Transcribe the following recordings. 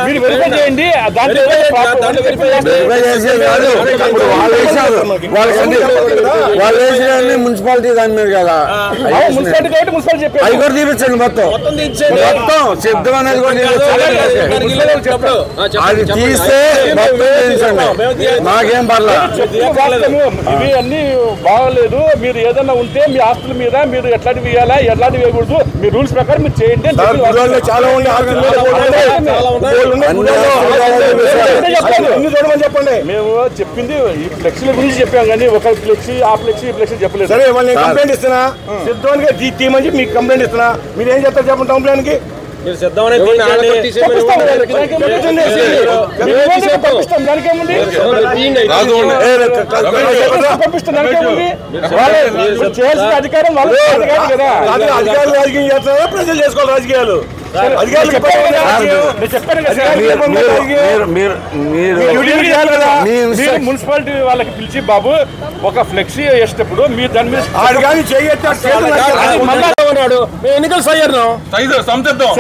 మీరు వెరిఫై చేయండి. వాళ్ళు వేసిన మున్సిపాలిటీ దాని మీద కదా మున్సిపాలిటీ కాబట్టి మున్సిపాలిటీ చెప్పారు. అవి కూడా తీపించండి మొత్తం శబ్దం అనేది కూడా అది తీస్తే మొత్తం తీపించండి. మాకేం పర్లేదు. ఇవి అన్ని బాగలేదు. మీరు ఏదన్నా ఉంటే మీ ఆస్తుల మీద మీరు ఎట్లాంటివి వేయాలా ఎట్లాంటివి వేయకూడదు మీ రూల్స్ ప్రకారం మీరు చేయండి. చాలా చెప్పండి. మేము చెప్పింది ఈ ఫ్లెక్సీల గురించి చెప్పాం కానీ ఒక ఫ్లెక్సీ ఆ ఫ్లెక్సీ ఈ ఫ్లెక్సీ చెప్పలేదు. సరే వాళ్ళని కంప్లైంట్ ఇస్తున్నా సిద్ధానికి తీయమని మీకు కంప్లైంట్ ఇస్తున్నా. మీరు ఏం చెప్తారు చెప్పండి కంప్లైంట్ కి. మీరు సిద్ధమని అధికారం అధికారులు రాజకీయం చేస్తారా ప్రజలు చేసుకోవాలి రాజకీయాలు. మున్సిపాలిటీ వాళ్ళకి పిలిచి బాబు ఒక ఫ్లెక్సీ వేసేటప్పుడు మీరు దాని మీద ఎన్నికలు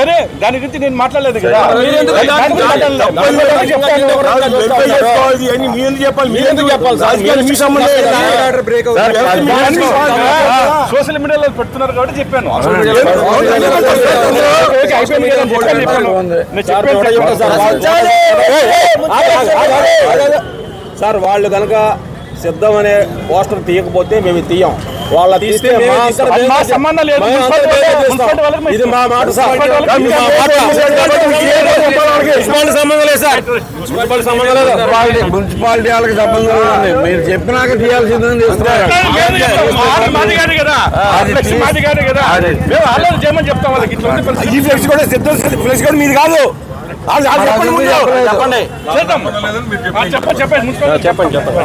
సరే దాని గురించి నేను మాట్లాడలేదు కదా. సోషల్ మీడియాలో పెడుతున్నారు కాబట్టి చెప్పాను. సార్ వాళ్ళు కనుక సిద్ధం అనే పోస్టర్ తీయకపోతే మేము తీయం. వాళ్ళ తీస్తే సంబంధం లేదు. ఇది మా మాట సంబంధం లేదు సార్. సంబంధం లేదు. మున్సిపాలిటీ వాళ్ళకి సంబంధం ఉంది. మీరు చెప్పినాక తీయాల్సిందని చెప్తాం వాళ్ళకి. ఈ ఫ్లెక్స్ కూడా సిద్ధం ఫ్లెక్స్ కూడా మీది కాదు. చెప్పండి చెప్పండి.